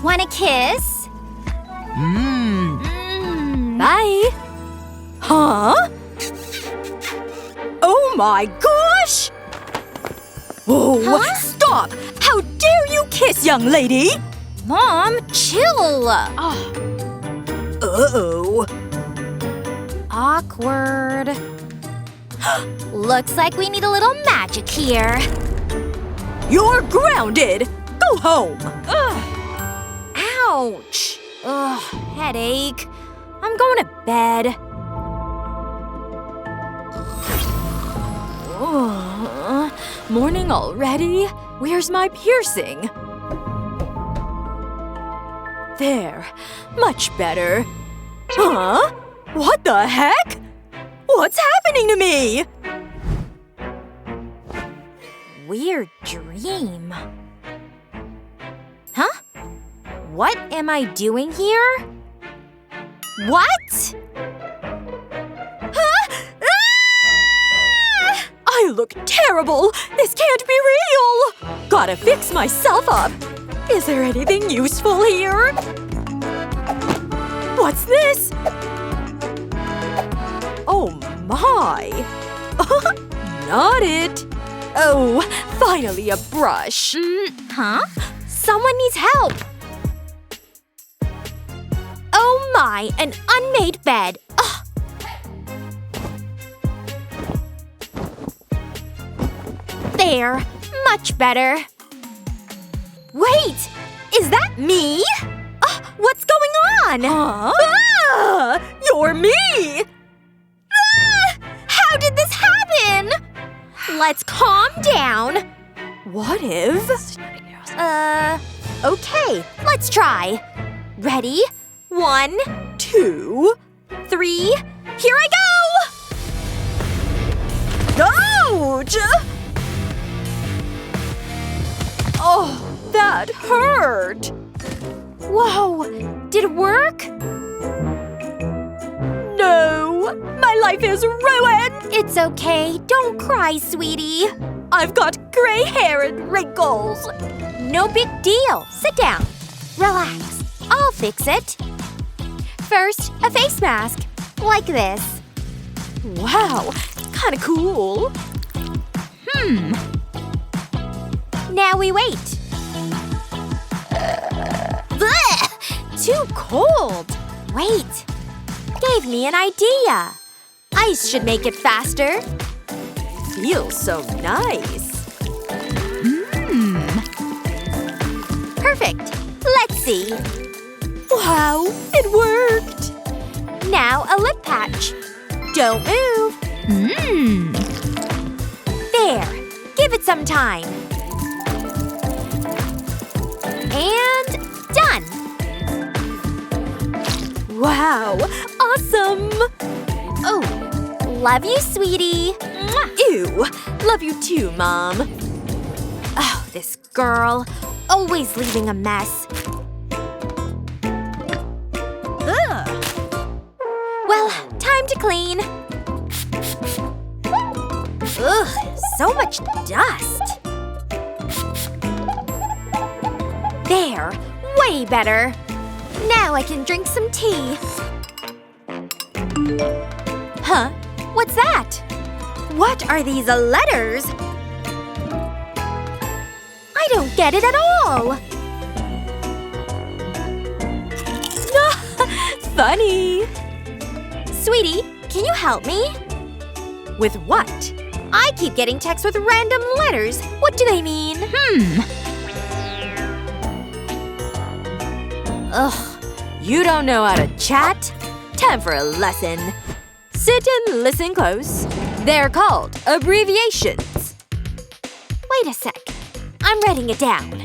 Want a kiss? Bye. Huh? Oh my gosh! Whoa, Huh? Stop! How dare you kiss, young lady? Mom, chill. Uh-oh. Awkward. Looks like we need a little magic here. You're grounded! Go home! Ouch. Ugh, headache. I'm going to bed. Morning already? Where's my piercing? There. Much better. Huh? What the heck? What's happening to me? Weird dream. Huh? What am I doing here? What? Huh? Ah! I look terrible! This can't be real! Gotta fix myself up. Is there anything useful here? What's this? Oh my! Not it! Oh, finally a brush. Huh? Someone needs help. Oh my, an unmade bed. Ugh. There, much better. Wait, is that me? What's going on? Huh? Ah, you're me! Ah! How did this happen? Let's calm down. What if… Okay, let's try. Ready? 1, 2… 3, here I go! Ouch! Oh, that hurt! Whoa, did it work? No! My life is ruined! It's okay, don't cry, sweetie. I've got gray hair and wrinkles! No big deal. Sit down. Relax. I'll fix it. First, a face mask. Like this. Wow, kinda cool. Now we wait. Blech! Too cold. Wait. Gave me an idea. Ice should make it faster. Feels so nice. Perfect. Let's see. Wow, it worked! Now a lip patch. Don't move. There. Give it some time. And done. Wow, awesome! Oh, love you, sweetie. Mwah. Ew, love you too, Mom. Oh, this girl. Always leaving a mess. Ugh. Well, time to clean. Ugh, so much dust. There, way better. Now I can drink some tea. Huh? What's that? What are these letters? I don't get it at all. Funny. Sweetie, can you help me? With what? I keep getting texts with random letters. What do they mean? Ugh, you don't know how to chat? Time for a lesson. Sit and listen close. They're called abbreviations. Wait a sec. I'm writing it down.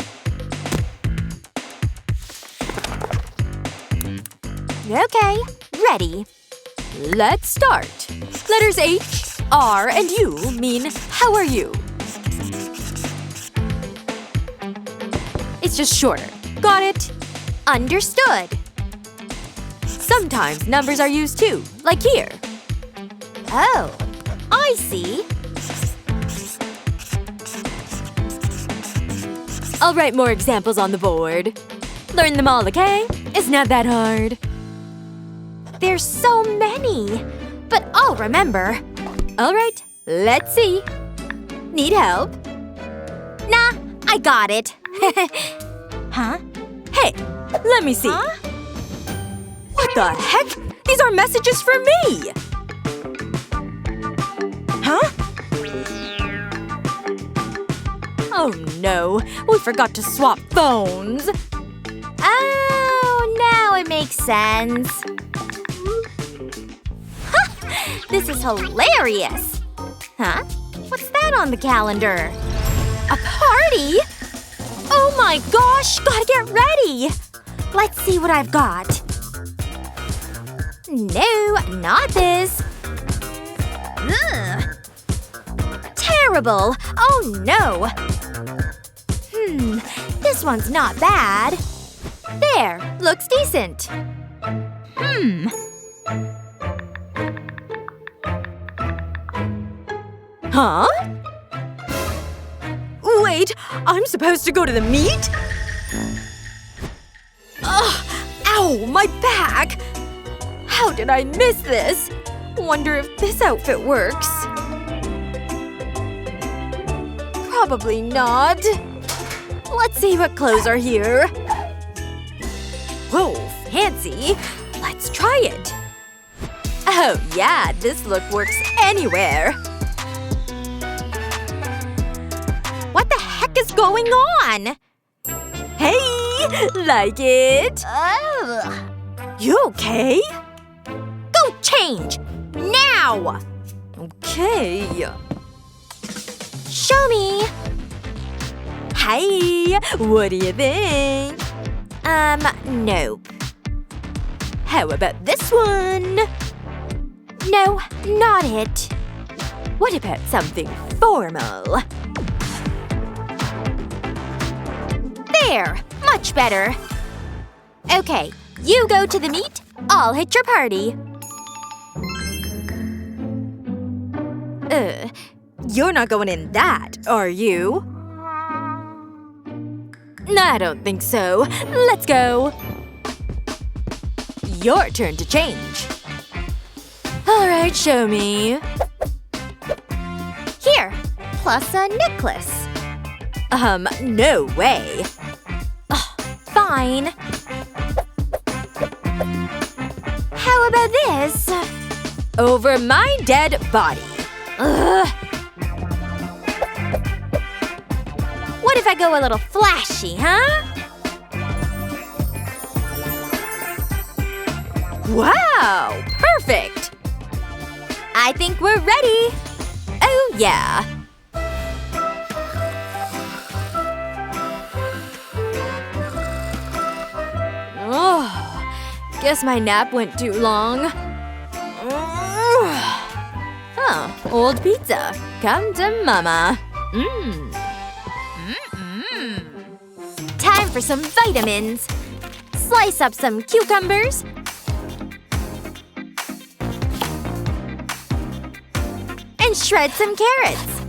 Okay, ready. Let's start. Letters H, R, and U mean how are you? It's just shorter. Got it? Understood. Sometimes numbers are used too, like here. Oh, I see. I'll write more examples on the board. Learn them all, okay? It's not that hard. There's so many. But I'll remember. Alright, let's see. Need help? Nah, I got it. Huh? Hey, let me see. Huh? What the heck? These are messages for me! Huh? Oh no, we forgot to swap phones. Oh, now it makes sense. This is hilarious. Huh? What's that on the calendar? A party? Oh my gosh, gotta get ready. Let's see what I've got. No, not this. Ugh. Terrible. Oh no. This one's not bad. There, looks decent. Huh? Wait, I'm supposed to go to the meet? Ugh, ow, my back! How did I miss this? Wonder if this outfit works. Probably not. Let's see what clothes are here. Whoa, fancy. Let's try it. Oh yeah, this look works anywhere. What the heck is going on? Hey! Like it? Ugh. You okay? Go change! Now! Okay. Show me! Hey! What do you think? Nope. How about this one? No, not it. What about something formal? There! Much better. Okay, you go to the meet, I'll hit your party. You're not going in that, are you? I don't think so. Let's go. Your turn to change. Alright, show me. Here, plus a necklace. No way. Fine. How about this? Over my dead body. Ugh. What if I go a little flashy, huh? Wow! Perfect! I think we're ready. Oh, yeah. Oh, guess my nap went too long. Oh, old pizza. Come to mama. Time for some vitamins. Slice up some cucumbers. And shred some carrots.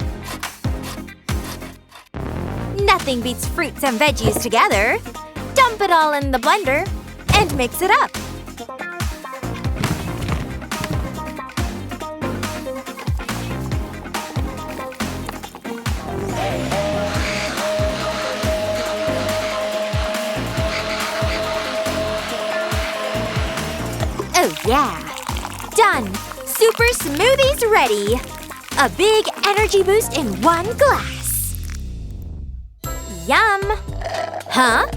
Nothing beats fruits and veggies together. Dump it all in the blender and mix it up. Oh yeah. Done! Super smoothies ready! A big energy boost in one glass. Yum! Huh?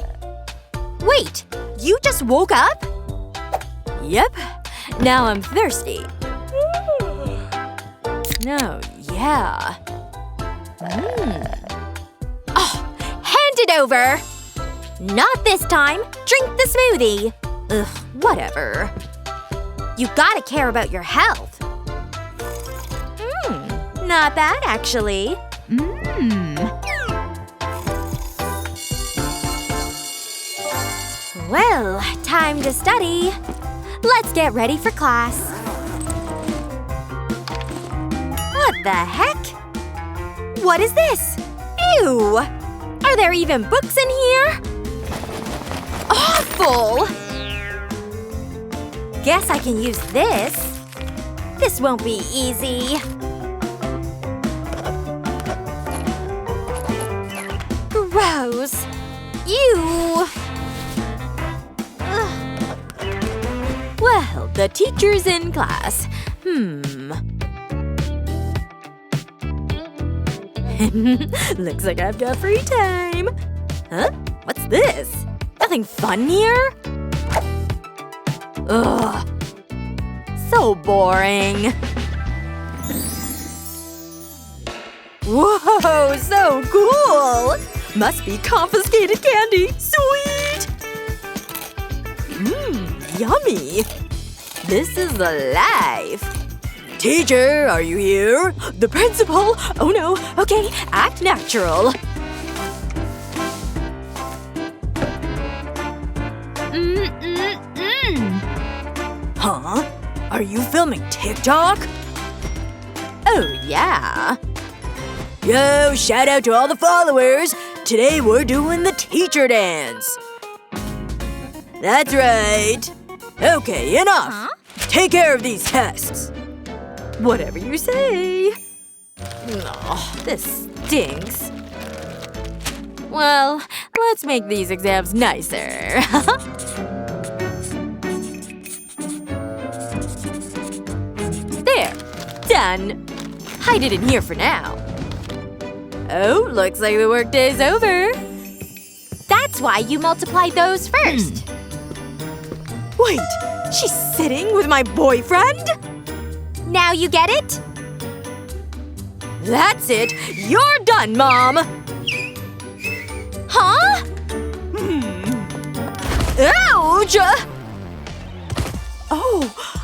Wait, you just woke up? Yep. Now I'm thirsty. No, yeah. Oh, hand it over! Not this time. Drink the smoothie. Ugh, whatever. You gotta care about your health. Not bad, actually. Well, time to study. Let's get ready for class. What the heck? What is this? Ew! I Are there even books in here? Awful! Guess I can use this. This won't be easy. Gross. Ew. Ugh. Well, the teacher's in class. Looks like I've got free time. Huh? What's this? Nothing fun here? Ugh. So boring. Whoa, so cool! Must be confiscated candy. Sweet! Yummy. This is the life. Teacher, are you here? The principal? Oh no. Okay, act natural. Huh? Are you filming TikTok? Oh yeah. Yo, shout out to all the followers. Today we're doing the teacher dance. That's right. Okay, enough. Huh? Take care of these tests. Whatever you say. Oh, this stinks. Well, let's make these exams nicer. There. Done. Hide it in here for now. Oh, looks like the workday's over. That's why you multiplied those first. Wait, she's sitting with my boyfriend? Now you get it? That's it. You're done, Mom. Huh? Ouch! Oh,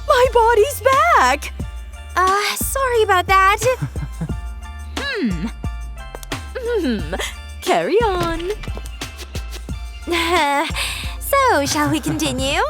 my body's back. Sorry about that. Carry on. So, shall we continue?